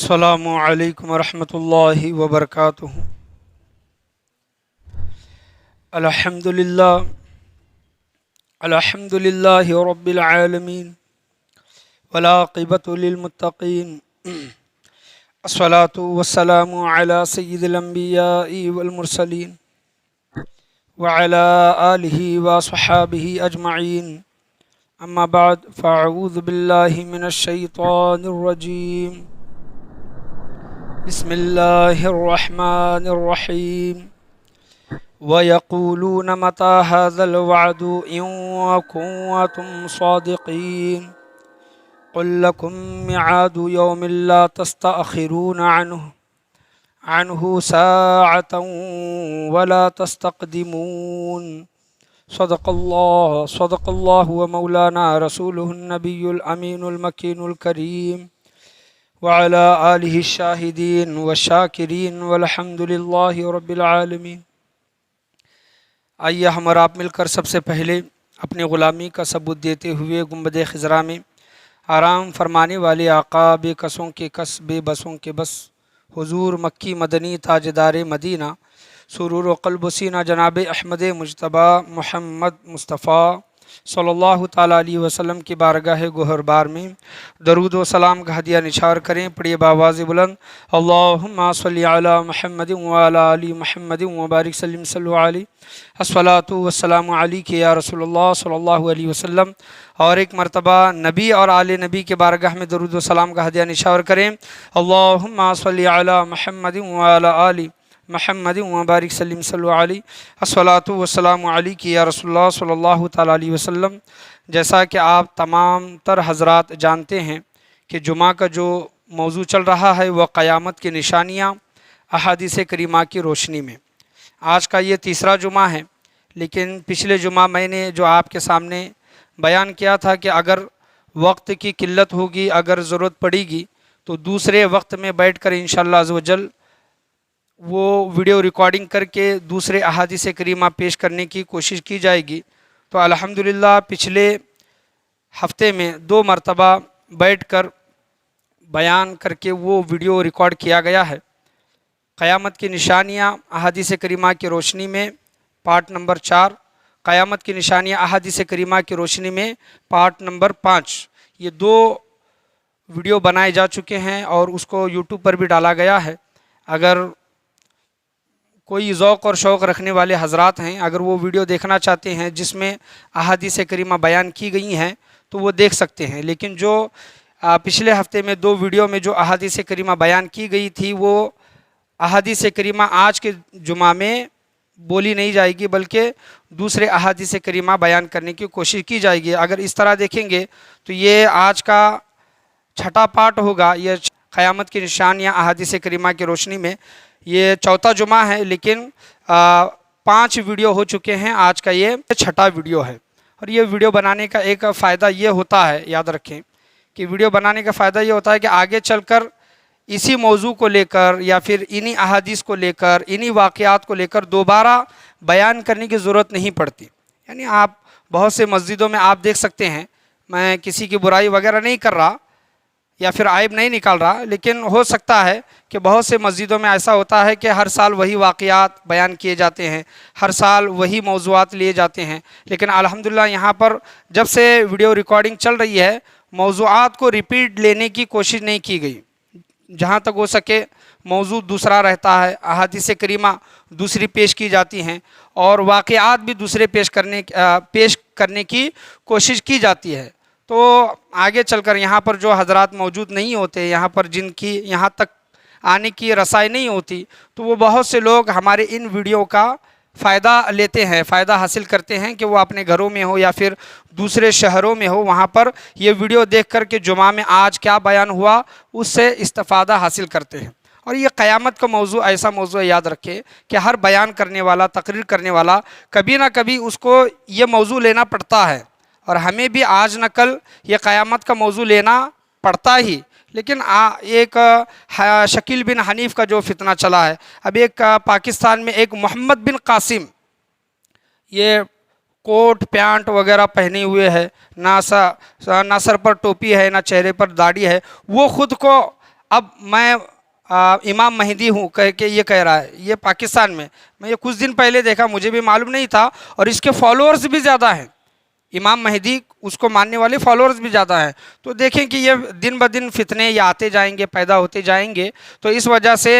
السلام علیکم ورحمۃ اللہ وبرکاتہ۔ الحمد للہ رب العالمین والعاقبۃ للمتقین، الصلاۃ والسلام علی سید الانبیاء والمرسلین وعلی آلہ وصحابہ اجمعین، اما بعد فاعوذ باللہ من الشیطان الرجیم، بسم اللہ الرحمن الرحیم۔ وَيَقُولُونَ مَتَى هَذَا الْوَعْدُ إِن كُنتُمْ صَادِقِينَ قُل لَّكُم مِّيعَادُ يَوْمٍ لَّا تَسْتَأْخِرُونَ عَنْهُ سَاعَةً وَلَا تَسْتَقْدِمُونَ۔ صدق اللہ ومولانا رسولہ النبی الامین المکین الکریم وعلی آلہ الشاہدین والشاکرین والحمد للہ رب العالمین۔ آئیے ہم اور آپ مل کر سب سے پہلے اپنی غلامی کا ثبوت دیتے ہوئے گنبد خضرا میں آرام فرمانے والے آقا بے کسوں کے کس بے بسوں کے بس حضور مکی مدنی تاجدار مدینہ سرور و قلب و سینہ جناب احمد مجتبیٰ محمد مصطفیٰ صلی اللہ تعالیٰ علیہ وسلم کی بارگاہ گہربار میں درود و سلام کا ہدیہ نچھار کریں۔ پڑھیے بآواز بلند، اللہم صلی علی محمد وعلی آل محمد وبارک سلم صلو علیہ، الصلاۃ والسلام علیک یا رسول اللہ صلی اللہ علیہ وسلم۔ اور ایک مرتبہ نبی اور آل نبی کے بارگاہ میں درود و سلام کا ہدیہ نچھار کریں، اللہم صلی علی محمد وعلی آل محمد وبارک سلم صلو علیہ، الصلاۃ والسلام علیک یا رسول اللہ صلی اللہ تعالیٰ علیہ وسلم۔ جیسا کہ آپ تمام تر حضرات جانتے ہیں کہ جمعہ کا جو موضوع چل رہا ہے وہ قیامت کی نشانیاں احادیث کریمہ کی روشنی میں۔ آج کا یہ تیسرا جمعہ ہے، لیکن پچھلے جمعہ میں نے جو آپ کے سامنے بیان کیا تھا کہ اگر وقت کی قلت ہوگی، اگر ضرورت پڑے گی تو دوسرے وقت میں بیٹھ کر انشاءاللہ عز و جل وہ ویڈیو ریکارڈنگ کر کے دوسرے احادیث کریمہ پیش کرنے کی کوشش کی جائے گی۔ تو الحمدللہ پچھلے ہفتے میں 2 مرتبہ بیٹھ کر بیان کر کے وہ ویڈیو ریکارڈ کیا گیا ہے۔ قیامت کی نشانیاں احادیث کریمہ کی روشنی میں پارٹ نمبر 4، قیامت کی نشانیاں احادیث کریمہ کی روشنی میں پارٹ نمبر 5، یہ 2 ویڈیو بنائے جا چکے ہیں اور اس کو یوٹیوب پر بھی ڈالا گیا ہے۔ اگر کوئی ذوق اور شوق رکھنے والے حضرات ہیں، اگر وہ ویڈیو دیکھنا چاہتے ہیں جس میں احادیث کریمہ بیان کی گئی ہیں تو وہ دیکھ سکتے ہیں، لیکن جو پچھلے ہفتے میں 2 ویڈیو میں جو احادیث کریمہ بیان کی گئی تھی وہ احادیث کریمہ آج کے جمعہ میں بولی نہیں جائے گی، بلکہ دوسرے احادیث کریمہ بیان کرنے کی کوشش کی جائے گی۔ اگر اس طرح دیکھیں گے تو یہ آج کا 6ٹھا پارٹ ہوگا، یہ قیامت کی نشانیاں احادیث کریمہ کی روشنی میں یہ 4تھا جمعہ ہے، لیکن 5 ویڈیو ہو چکے ہیں، آج کا یہ 6ٹھا ویڈیو ہے۔ اور یہ ویڈیو بنانے کا ایک فائدہ یہ ہوتا ہے، یاد رکھیں کہ ویڈیو بنانے کا فائدہ یہ ہوتا ہے کہ آگے چل کر اسی موضوع کو لے کر یا پھر انہی احادیث کو لے کر انہی واقعات کو لے کر دوبارہ بیان کرنے کی ضرورت نہیں پڑتی۔ یعنی آپ بہت سے مسجدوں میں آپ دیکھ سکتے ہیں، میں کسی کی برائی وغیرہ نہیں کر رہا یا پھر عیب نہیں نکال رہا، لیکن ہو سکتا ہے کہ بہت سے مسجدوں میں ایسا ہوتا ہے کہ ہر سال وہی واقعات بیان کیے جاتے ہیں، ہر سال وہی موضوعات لیے جاتے ہیں، لیکن الحمدللہ یہاں پر جب سے ویڈیو ریکارڈنگ چل رہی ہے موضوعات کو ریپیٹ لینے کی کوشش نہیں کی گئی۔ جہاں تک ہو سکے موضوع دوسرا رہتا ہے، احادیث کریمہ دوسری پیش کی جاتی ہیں اور واقعات بھی دوسرے پیش کرنے کی کوشش کی جاتی ہے۔ تو آگے چل کر یہاں پر جو حضرات موجود نہیں ہوتے، یہاں پر جن کی یہاں تک آنے کی رسائی نہیں ہوتی، تو وہ بہت سے لوگ ہمارے ان ویڈیو کا فائدہ لیتے ہیں، فائدہ حاصل کرتے ہیں کہ وہ اپنے گھروں میں ہو یا پھر دوسرے شہروں میں ہو، وہاں پر یہ ویڈیو دیکھ کر کہ جمعہ میں آج کیا بیان ہوا اس سے استفادہ حاصل کرتے ہیں۔ اور یہ قیامت کا موضوع ایسا موضوع ہے، یاد رکھے کہ ہر بیان کرنے والا، تقریر کرنے والا کبھی نہ کبھی اس کو یہ موضوع لینا پڑتا ہے، اور ہمیں بھی آج نہ کل یہ قیامت کا موضوع لینا پڑتا ہی۔ لیکن ایک شکیل بن حنیف کا جو فتنہ چلا ہے، اب ایک پاکستان میں ایک محمد بن قاسم، یہ کوٹ پینٹ وغیرہ پہنے ہوئے ہے، نہ سر پر ٹوپی ہے، نہ چہرے پر داڑھی ہے، وہ خود کو اب میں امام مہدی ہوں کہہ کے یہ کہہ رہا ہے، یہ پاکستان میں یہ کچھ دن پہلے دیکھا، مجھے بھی معلوم نہیں تھا، اور اس کے فالوورز بھی زیادہ ہیں، امام مہدی اس کو ماننے والے فالوورز بھی زیادہ ہیں۔ تو دیکھیں کہ یہ دن بدن فتنے یہ آتے جائیں گے، پیدا ہوتے جائیں گے، تو اس وجہ سے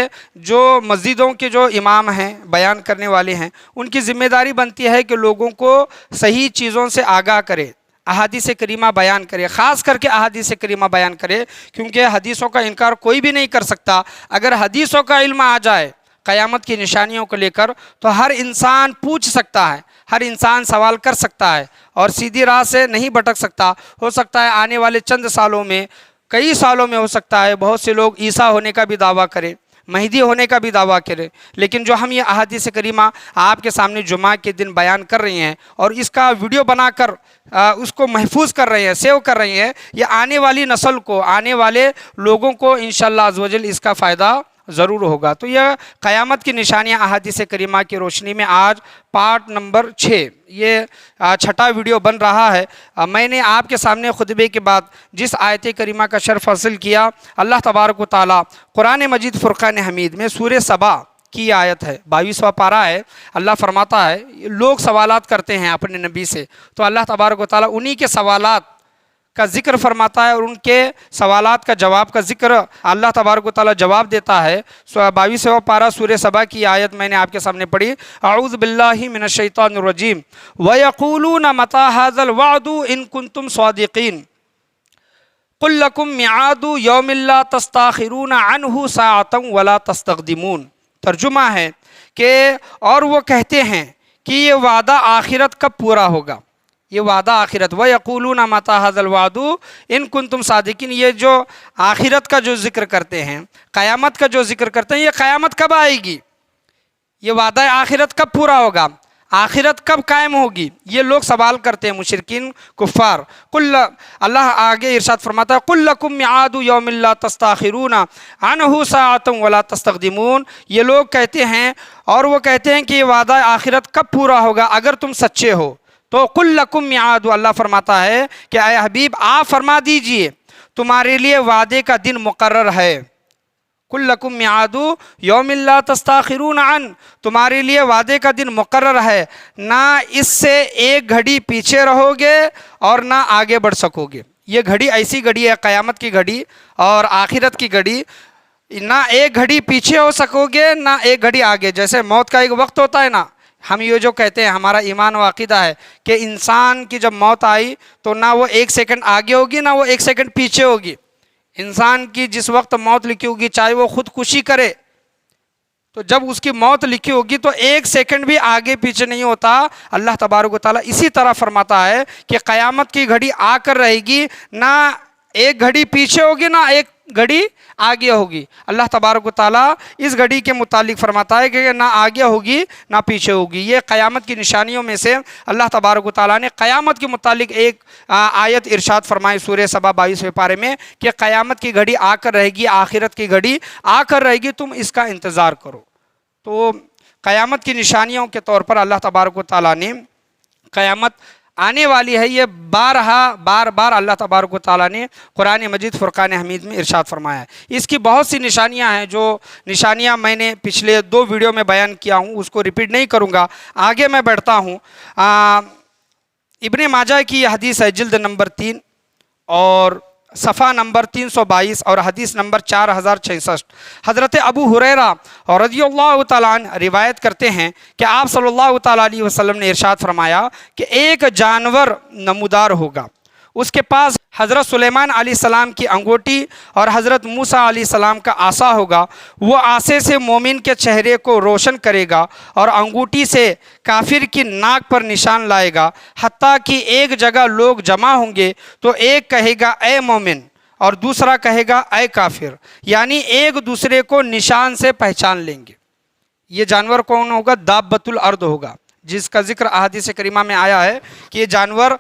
جو مسجدوں کے جو امام ہیں، بیان کرنے والے ہیں، ان کی ذمہ داری بنتی ہے کہ لوگوں کو صحیح چیزوں سے آگاہ کرے، احادیث کریمہ بیان کرے، خاص کر کے احادیث کریمہ بیان کرے، کیونکہ حدیثوں کا انکار کوئی بھی نہیں کر سکتا۔ اگر حدیثوں کا علم آ جائے قیامت کی نشانیوں کو لے کر تو ہر انسان پوچھ سکتا ہے، ہر انسان سوال کر سکتا ہے، اور سیدھی راہ سے نہیں بھٹک سکتا۔ ہو سکتا ہے آنے والے چند سالوں میں، کئی سالوں میں ہو سکتا ہے بہت سے لوگ عیسیٰ ہونے کا بھی دعویٰ کریں، مہدی ہونے کا بھی دعویٰ کرے، لیکن جو ہم یہ احادیث کریمہ آپ کے سامنے جمعہ کے دن بیان کر رہے ہیں اور اس کا ویڈیو بنا کر اس کو محفوظ کر رہے ہیں، سیو کر رہے ہیں، یہ آنے والی نسل کو، آنے والے لوگوں کو انشاءاللہ عزوجل اس کا فائدہ ضرور ہوگا۔ تو یہ قیامت کی نشانیاں احادیث کریمہ کی روشنی میں آج پارٹ نمبر 6 یہ چھٹا ویڈیو بن رہا ہے۔ میں نے آپ کے سامنے خطبے کے بعد جس آیت کریمہ کا شرف حاصل کیا، اللہ تبارک و تعالیٰ قرآن مجید فرقان حمید میں سورہ سبا کی آیت ہے، 22واں پارہ ہے، اللہ فرماتا ہے لوگ سوالات کرتے ہیں اپنے نبی سے، تو اللہ تبارک و تعالیٰ انہی کے سوالات کا ذکر فرماتا ہے، اور ان کے سوالات کا جواب کا ذکر اللہ تبارک و تعالیٰ جواب دیتا ہے۔ 22واں پارہ سورہ سبا کی آیت میں نے آپ کے سامنے پڑھی، اعوذ باللہ من الشیطان الرجیم وَيَقُولُونَ مَتَى هَذَا الْوَعْدُ إِن كُنتُمْ صَادِقِينَ قُلْ لَكُمْ مِعَادُ يَوْمٍ لَا تَسْتَأْخِرُونَ عَنْهُ سَاعَةً وَلَا تَسْتَقْدِمُونَ۔ ترجمہ ہے کہ اور وہ کہتے ہیں کہ یہ وعدہ آخرت کب پورا ہوگا، یہ وعدہ آخرت، وَيَقُولُونَ مَتَى هَذَا الْوَعْدُ إِن كُنتُمْ صَادِقِينَ، یہ جو آخرت کا جو ذکر کرتے ہیں، قیامت کا جو ذکر کرتے ہیں، یہ قیامت کب آئے گی، یہ وعدہ آخرت کب پورا ہوگا، آخرت کب قائم ہوگی، یہ لوگ سوال کرتے ہیں مشرکین کفار۔ اللہ آگے ارشاد فرماتا ہے قُلْ لَكُمْ مِعَادُ يَوْمٍ لَا تَسْتَأْخِرُونَ عَنْهُ سَاعَةً وَلَا تَسْتَقْدِمُونَ، یہ لوگ کہتے ہیں، اور وہ کہتے ہیں کہ یہ وعدہ آخرت کب پورا ہوگا اگر تم سچے ہو، تو قُلْ لَكُمْ مِعَادُ، اللہ فرماتا ہے کہ اے حبیب آپ فرما دیجئے تمہارے لیے وعدے کا دن مقرر ہے، قُلْ لَكُمْ مِعَادُ يَوْمٍ لَا تَسْتَأْخِرُونَ عَنْهُ، تمہارے لیے وعدے کا دن مقرر ہے، نہ اس سے ایک گھڑی پیچھے رہو گے اور نہ آگے بڑھ سکو گے۔ یہ گھڑی ایسی گھڑی ہے، قیامت کی گھڑی اور آخرت کی گھڑی، نہ ایک گھڑی پیچھے ہو سکو گے نہ ایک گھڑی آگے۔ جیسے موت کا ایک وقت ہوتا ہے نا، ہم یہ جو کہتے ہیں، ہمارا ایمان و عقیدہ ہے کہ انسان کی جب موت آئی تو نہ وہ ایک سیکنڈ آگے ہوگی نہ وہ ایک سیکنڈ پیچھے ہوگی۔ انسان کی جس وقت موت لکھی ہوگی، چاہے وہ خودکشی کرے، تو جب اس کی موت لکھی ہوگی تو ایک سیکنڈ بھی آگے پیچھے نہیں ہوتا۔ اللہ تبارک و تعالیٰ اسی طرح فرماتا ہے کہ قیامت کی گھڑی آ کر رہے گی، نہ ایک گھڑی پیچھے ہوگی نہ ایک گھڑی آگے ہوگی۔ اللہ تبارک و تعالیٰ اس گھڑی کے متعلق فرماتا ہے کہ نہ آگے ہوگی نہ پیچھے ہوگی۔ یہ قیامت کی نشانیوں میں سے اللہ تبارک و تعالیٰ نے قیامت کے متعلق ایک آیت ارشاد فرمائی سورہ سبا 22ویں پارے میں کہ قیامت کی گھڑی آ کر رہے گی، آخرت کی گھڑی آ کر رہے گی، تم اس کا انتظار کرو۔ تو قیامت کی نشانیوں کے طور پر اللہ تبارک و تعالیٰ نے قیامت آنے والی ہے، یہ بار بار اللہ تبارک و تعالیٰ نے قرآن مجید فرقان حمید میں ارشاد فرمایا ہے۔ اس کی بہت سی نشانیاں ہیں، جو نشانیاں میں نے پچھلے 2 ویڈیو میں بیان کیا ہوں، اس کو ریپیٹ نہیں کروں گا، آگے میں بڑھتا ہوں۔ ابن ماجہ کی یہ حدیث ہے، جلد نمبر 3 اور صفحہ نمبر 322 اور حدیث نمبر 4066۔ حضرت ابو ہریرہ رضی اللہ تعالیٰ عنہ روایت کرتے ہیں کہ آپ صلی اللہ تعالیٰ علیہ وسلم نے ارشاد فرمایا کہ ایک جانور نمودار ہوگا، اس کے پاس حضرت سلیمان علیہ السلام کی انگوٹی اور حضرت موسیٰ علیہ السلام کا عصا ہوگا، وہ عصے سے مومن کے چہرے کو روشن کرے گا اور انگوٹی سے کافر کی ناک پر نشان لائے گا، حتیٰ کہ ایک جگہ لوگ جمع ہوں گے تو ایک کہے گا اے مومن اور دوسرا کہے گا اے کافر، یعنی ایک دوسرے کو نشان سے پہچان لیں گے۔ یہ جانور کون ہوگا؟ دابۃ الارض ہوگا، جس کا ذکر احادیث کریمہ میں آیا ہے کہ یہ جانور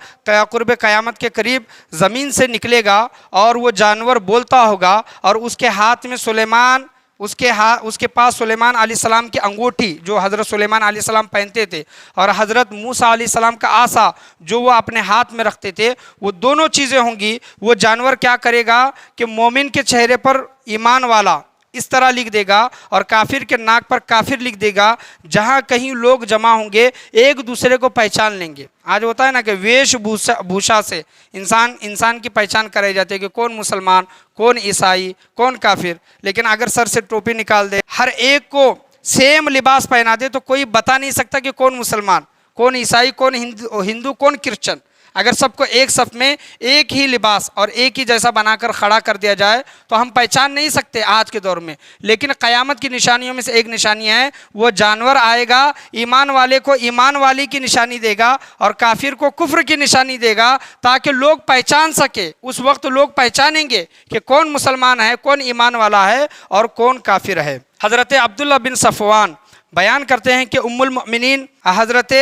قرب قیامت کے قریب زمین سے نکلے گا اور وہ جانور بولتا ہوگا، اور اس کے ہاتھ میں سلیمان اس کے پاس سلیمان علیہ السلام کی انگوٹھی جو حضرت سلیمان علیہ السلام پہنتے تھے، اور حضرت موسیٰ علیہ السلام کا عصا جو وہ اپنے ہاتھ میں رکھتے تھے، وہ دونوں چیزیں ہوں گی، وہ جانور کیا کرے گا کہ مومن کے چہرے پر ایمان والا اس طرح لکھ دے گا، اور کافر کے ناک پر کافر لکھ دے گا۔ جہاں کہیں لوگ جمع ہوں گے ایک دوسرے کو پہچان لیں گے۔ آج ہوتا ہے نا کہ ویش بھوشا سے انسان کی پہچان کرائی جاتی ہے کہ کون مسلمان، کون عیسائی، کون کافر، لیکن اگر سر سے ٹوپی نکال دے، ہر ایک کو سیم لباس پہنا دے، تو کوئی بتا نہیں سکتا کہ کون مسلمان، کون عیسائی، کون ہندو، کون کرسچن۔ اگر سب کو ایک صف میں ایک ہی لباس اور ایک ہی جیسا بنا کر کھڑا کر دیا جائے تو ہم پہچان نہیں سکتے آج کے دور میں۔ لیکن قیامت کی نشانیوں میں سے ایک نشانی ہے، وہ جانور آئے گا، ایمان والے کو ایمان والی کی نشانی دے گا اور کافر کو کفر کی نشانی دے گا، تاکہ لوگ پہچان سکے۔ اس وقت لوگ پہچانیں گے کہ کون مسلمان ہے، کون ایمان والا ہے اور کون کافر ہے۔ حضرت عبداللہ بن صفوان بیان کرتے ہیں کہ ام المؤمنین حضرت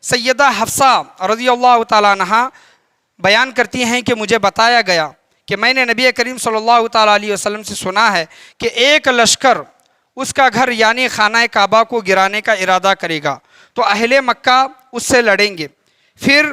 سیدہ حفصہ رضی اللہ تعالیٰ عنہ بیان کرتی ہیں کہ مجھے بتایا گیا کہ میں نے نبی کریم صلی اللہ تعالیٰ علیہ وسلم سے سنا ہے کہ ایک لشکر اس کا گھر یعنی خانہ کعبہ کو گرانے کا ارادہ کرے گا تو اہل مکہ اس سے لڑیں گے۔ پھر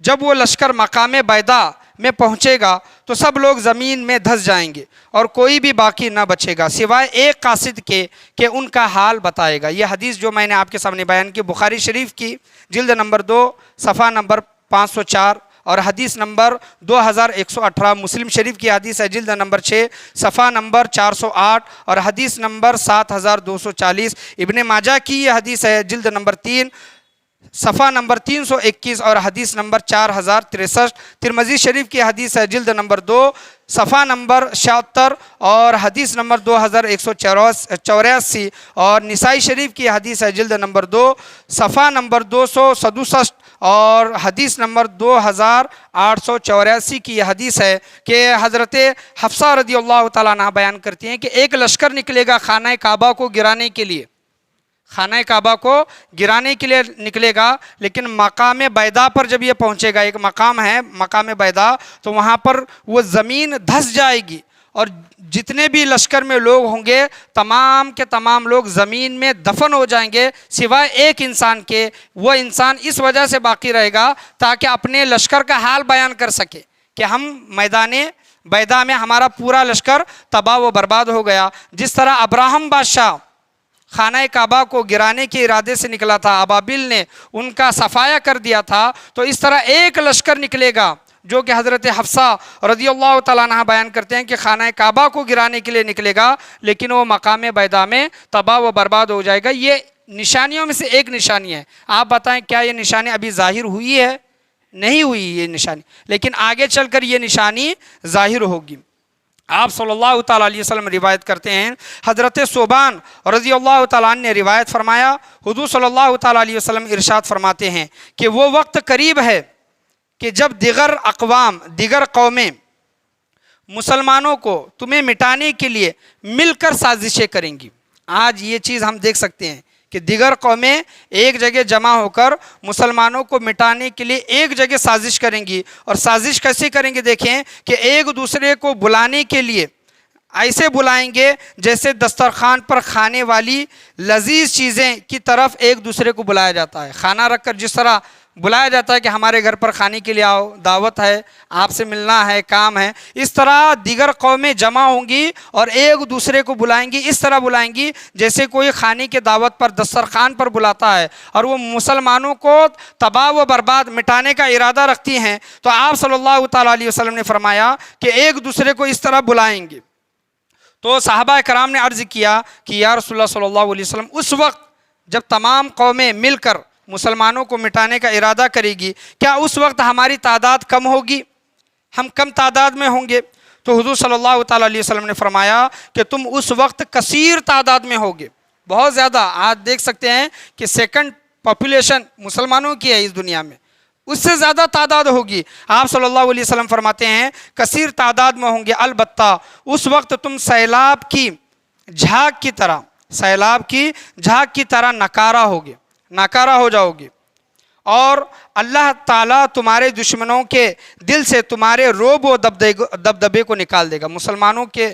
جب وہ لشکر مقام بیضا میں پہنچے گا تو سب لوگ زمین میں دھس جائیں گے اور کوئی بھی باقی نہ بچے گا سوائے ایک قاصد کے کہ ان کا حال بتائے گا۔ یہ حدیث جو میں نے آپ کے سامنے بیان کی بخاری شریف کی جلد نمبر 2 صفحہ نمبر 504 اور حدیث نمبر 2118، مسلم شریف کی حدیث ہے جلد نمبر 6 صفحہ نمبر 408 اور حدیث نمبر 7240، ابن ماجہ کی یہ حدیث ہے جلد نمبر 3 صفحہ نمبر 321 اور حدیث نمبر 4063، ترمذی شریف کی حدیث ہے جلد نمبر 2 صفحہ نمبر 76 اور حدیث نمبر 2184، اور نسائی شریف کی حدیث ہے جلد نمبر 2 صفحہ نمبر 267 اور حدیث نمبر 2884 کی یہ حدیث ہے کہ حضرت حفصہ رضی اللہ تعالیٰ عنہ بیان کرتی ہیں کہ ایک لشکر نکلے گا خانہ کعبہ کو گرانے کے لیے، خانہ کعبہ کو گرانے کے لیے نکلے گا، لیکن مقام بیضا پر جب یہ پہنچے گا، ایک مقام ہے مقام بیضا، تو وہاں پر وہ زمین دھس جائے گی اور جتنے بھی لشکر میں لوگ ہوں گے تمام کے تمام لوگ زمین میں دفن ہو جائیں گے سوائے ایک انسان کے۔ وہ انسان اس وجہ سے باقی رہے گا تاکہ اپنے لشکر کا حال بیان کر سکے کہ ہم میدان بیضا میں ہمارا پورا لشکر تباہ و برباد ہو گیا۔ جس طرح ابراہم بادشاہ خانہ کعبہ کو گرانے کے ارادے سے نکلا تھا، ابابیل نے ان کا صفایا کر دیا تھا، تو اس طرح ایک لشکر نکلے گا جو کہ حضرت حفصہ رضی اللہ تعالیٰ عنہ بیان کرتے ہیں کہ خانہ کعبہ کو گرانے کے لیے نکلے گا، لیکن وہ مقام بیضا میں تباہ و برباد ہو جائے گا۔ یہ نشانیوں میں سے ایک نشانی ہے۔ آپ بتائیں کیا یہ نشانی ابھی ظاہر ہوئی ہے؟ نہیں ہوئی یہ نشانی، لیکن آگے چل کر یہ نشانی ظاہر ہوگی۔ آپ صلی اللہ تعالیٰ علیہ وسلم روایت کرتے ہیں، حضرت صوبان رضی اللہ تعالیٰ عنہ نے روایت فرمایا، حضور صلی اللہ تعالیٰ علیہ وسلم ارشاد فرماتے ہیں کہ وہ وقت قریب ہے کہ جب دیگر قومیں مسلمانوں کو تمہیں مٹانے کے لیے مل کر سازشیں کریں گی۔ آج یہ چیز ہم دیکھ سکتے ہیں کہ دیگر قومیں ایک جگہ جمع ہو کر مسلمانوں کو مٹانے کے لیے ایک جگہ سازش کریں گی، اور سازش کیسے کریں گے؟ دیکھیں کہ ایک دوسرے کو بلانے کے لیے ایسے بلائیں گے جیسے دسترخوان پر کھانے والی لذیذ چیزیں کی طرف ایک دوسرے کو بلایا جاتا ہے۔ کھانا رکھ کر جس طرح بلایا جاتا ہے کہ ہمارے گھر پر کھانے کے لیے آؤ، دعوت ہے، آپ سے ملنا ہے، کام ہے، اس طرح دیگر قومیں جمع ہوں گی اور ایک دوسرے کو بلائیں گی، اس طرح بلائیں گی جیسے کوئی کھانے کے دعوت پر دسترخوان پر بلاتا ہے، اور وہ مسلمانوں کو تباہ و برباد مٹانے کا ارادہ رکھتی ہیں۔ تو آپ صلی اللہ تعالیٰ علیہ وسلم نے فرمایا کہ ایک دوسرے کو اس طرح بلائیں گے۔ تو صحابہ کرام نے عرض کیا کہ یا رسول اللہ صلی اللہ علیہ وسلم، اس وقت جب تمام قومیں مل کر مسلمانوں کو مٹانے کا ارادہ کرے گی، کیا اس وقت ہماری تعداد کم ہوگی؟ ہم کم تعداد میں ہوں گے؟ تو حضور صلی اللہ تعالیٰ علیہ وسلم نے فرمایا کہ تم اس وقت کثیر تعداد میں ہوگے، بہت زیادہ۔ آج دیکھ سکتے ہیں کہ سیکنڈ پاپولیشن مسلمانوں کی ہے اس دنیا میں، اس سے زیادہ تعداد ہوگی۔ آپ صلی اللہ علیہ وسلم فرماتے ہیں کثیر تعداد میں ہوں گے، البتہ اس وقت تم سیلاب کی جھاگ کی طرح ناکارہ ہو جاؤ گے، اور اللہ تعالیٰ تمہارے دشمنوں کے دل سے تمہارے رعب و دبدبے کو نکال دے گا۔ مسلمانوں کے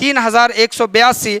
3182।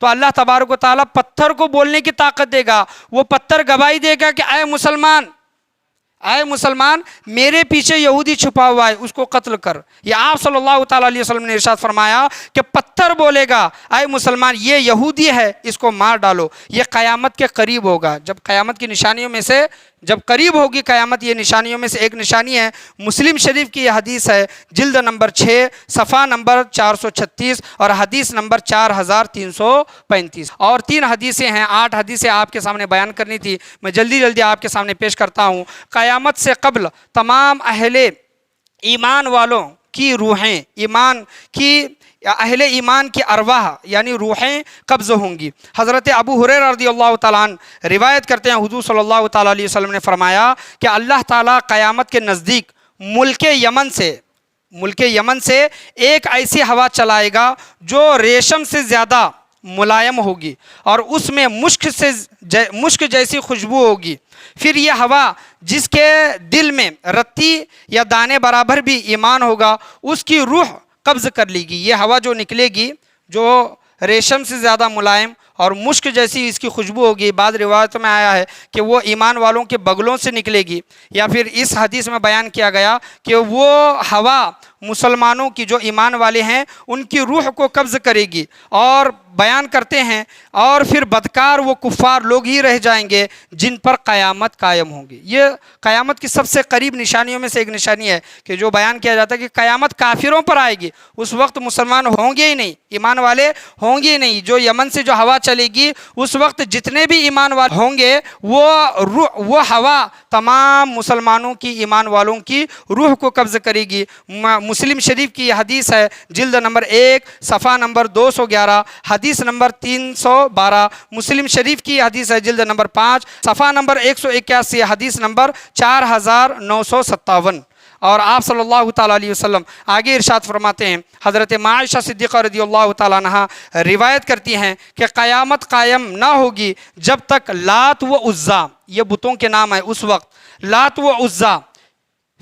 تو اللہ تبارک و تعالیٰ پتھر کو بولنے کی طاقت دے گا. وہ پتھر گواہی دے گا کہ اے مسلمان میرے پیچھے یہودی چھپا ہوا ہے، اس کو قتل کر. یہ آپ صلی اللہ تعالیٰ علیہ وسلم نے ارشاد فرمایا کہ پتھر بولے گا اے مسلمان یہ یہودی ہے، اس کو مار ڈالو. یہ قیامت کے قریب ہوگا. جب قیامت کی نشانیوں میں سے جب قریب ہوگی قیامت، یہ نشانیوں میں سے ایک نشانی ہے. مسلم شریف کی یہ حدیث ہے، جلد نمبر 6 صفحہ نمبر 436 اور حدیث نمبر 4335. اور 3 حدیثیں ہیں، 8 حدیثیں آپ کے سامنے بیان کرنی تھی، میں جلدی آپ کے سامنے پیش کرتا ہوں. قیامت سے قبل تمام اہل ایمان والوں کی روحیں، اہل ایمان کی ارواح یعنی روحیں قبض ہوں گی. حضرت ابو ہریرہ رضی اللہ تعالیٰ عنہ روایت کرتے ہیں، حضور صلی اللہ تعالیٰ علیہ وسلم نے فرمایا کہ اللہ تعالیٰ قیامت کے نزدیک ملک یمن سے ایک ایسی ہوا چلائے گا جو ریشم سے زیادہ ملائم ہوگی اور اس میں مشک جیسی خوشبو ہوگی. پھر یہ ہوا جس کے دل میں رتی یا دانے برابر بھی ایمان ہوگا اس کی روح قبض کر لے گی. یہ ہوا جو نکلے گی جو ریشم سے زیادہ ملائم اور مشک جیسی اس کی خوشبو ہوگی، بعض روایتوں میں آیا ہے کہ وہ ایمان والوں کے بغلوں سے نکلے گی، یا پھر اس حدیث میں بیان کیا گیا کہ وہ ہوا مسلمانوں کی جو ایمان والے ہیں ان کی روح کو قبض کرے گی. اور بیان کرتے ہیں اور پھر بدکار وہ کفار لوگ ہی رہ جائیں گے جن پر قیامت قائم ہوں گی. یہ قیامت کی سب سے قریب نشانیوں میں سے ایک نشانی ہے کہ جو بیان کیا جاتا ہے کہ قیامت کافروں پر آئے گی. اس وقت مسلمان ہوں گے ہی نہیں، ایمان والے ہوں گے ہی نہیں. جو یمن سے جو ہوا چلے گی اس وقت جتنے بھی ایمان والے ہوں گے وہ ہوا تمام مسلمانوں کی ایمان والوں کی روح کو قبض کرے گی. مسلم شریف کی یہ حدیث ہے، جلد نمبر 1 صفحہ نمبر 211 حدیث نمبر 312. مسلم شریف کی حدیث ہے، جلد نمبر 5 صفحہ نمبر 181 حدیث نمبر 4957. اور آپ صلی اللہ تعالیٰ علیہ وسلم آگے ارشاد فرماتے ہیں، حضرت عائشہ صدیقہ رضی اللہ تعالیٰ عنہا روایت کرتی ہیں کہ قیامت قائم نہ ہوگی جب تک لات و عزیٰ، یہ بتوں کے نام ہے اس وقت، لات و عزیٰ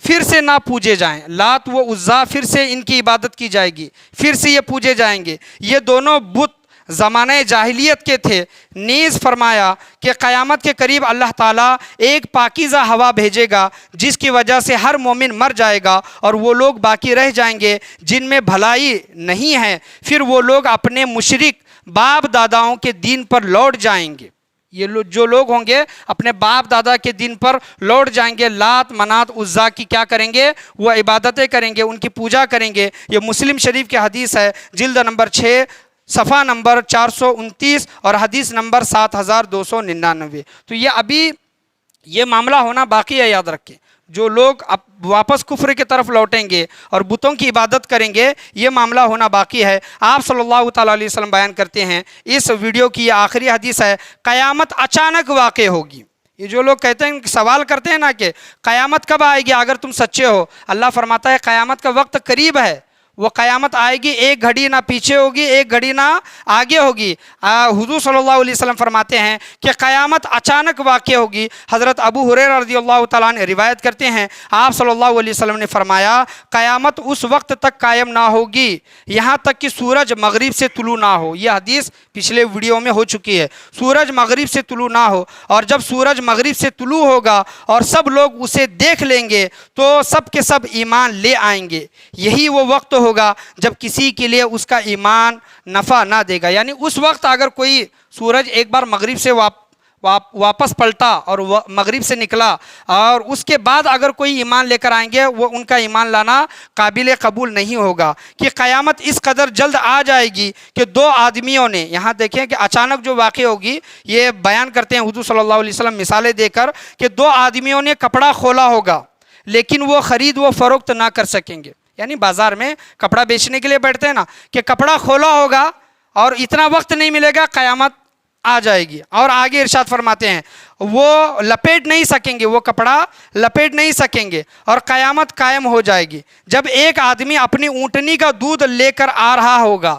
پھر سے نہ پوجے جائیں. لات و عزیٰ پھر سے ان کی عبادت کی جائے گی، پھر سے یہ پوجے جائیں گے. یہ دونوں بت زمانہ جاہلیت کے تھے. نیز فرمایا کہ قیامت کے قریب اللہ تعالیٰ ایک پاکیزہ ہوا بھیجے گا جس کی وجہ سے ہر مومن مر جائے گا اور وہ لوگ باقی رہ جائیں گے جن میں بھلائی نہیں ہے. پھر وہ لوگ اپنے مشرک باپ داداؤں کے دین پر لوٹ جائیں گے. یہ جو لوگ ہوں گے اپنے باپ دادا کے دین پر لوٹ جائیں گے، لات منات عزیٰ کی کیا کریں گے؟ وہ عبادتیں کریں گے، ان کی پوجا کریں گے. یہ مسلم شریف کی حدیث ہے، جلد نمبر 6 صفحہ نمبر 429 اور حدیث نمبر 7299. تو یہ معاملہ ہونا باقی ہے. یاد رکھیں، جو لوگ اب واپس کفر کی طرف لوٹیں گے اور بتوں کی عبادت کریں گے، یہ معاملہ ہونا باقی ہے. آپ صلی اللہ تعالیٰ علیہ وسلم بیان کرتے ہیں، اس ویڈیو کی یہ آخری حدیث ہے، قیامت اچانک واقع ہوگی. یہ جو لوگ کہتے ہیں، سوال کرتے ہیں نا کہ قیامت کب آئے گی اگر تم سچے ہو، اللہ فرماتا ہے قیامت کا وقت قریب ہے. وہ قیامت آئے گی، ایک گھڑی نہ پیچھے ہوگی، ایک گھڑی نہ آگے ہوگی. حضور صلی اللہ علیہ وسلم فرماتے ہیں کہ قیامت اچانک واقع ہوگی. حضرت ابو ہریرہ رضی اللہ تعالیٰ عنہ روایت کرتے ہیں، آپ صلی اللہ علیہ وسلم نے فرمایا قیامت اس وقت تک قائم نہ ہوگی یہاں تک کہ سورج مغرب سے طلوع نہ ہو. یہ حدیث پچھلے ویڈیو میں ہو چکی ہے. سورج مغرب سے طلوع نہ ہو، اور جب سورج مغرب سے طلوع ہوگا اور سب لوگ اسے دیکھ لیں گے تو سب کے سب ایمان لے آئیں گے. یہی وہ وقت ہوگا جب کسی کے لیے اس کا ایمان نفع نہ دے گا. یعنی اس وقت اگر کوئی سورج ایک بار مغرب سے واپس پلٹا اور مغرب سے نکلا اور اس کے بعد اگر کوئی ایمان لے کر آئیں گے، وہ ان کا ایمان لانا قابل قبول نہیں ہوگا. کہ قیامت اس قدر جلد آ جائے گی کہ 2 آدمیوں نے، یہاں دیکھیں کہ اچانک جو واقع ہوگی یہ بیان کرتے ہیں حضور صلی اللہ علیہ وسلم مثالیں دے کر کہ 2 آدمیوں نے کپڑا کھولا ہوگا لیکن وہ خرید و فروخت نہ کر سکیں گے. یعنی بازار میں کپڑا بیچنے کے لیے بیٹھتے ہیں نا، کہ کپڑا کھولا ہوگا اور اتنا وقت نہیں ملے گا، قیامت آ جائے گی. اور آگے ارشاد فرماتے ہیں وہ لپیٹ نہیں سکیں گے، وہ کپڑا لپیٹ نہیں سکیں گے اور قیامت قائم ہو جائے گی. جب ایک آدمی اپنی اونٹنی کا دودھ لے کر آ رہا ہوگا،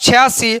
86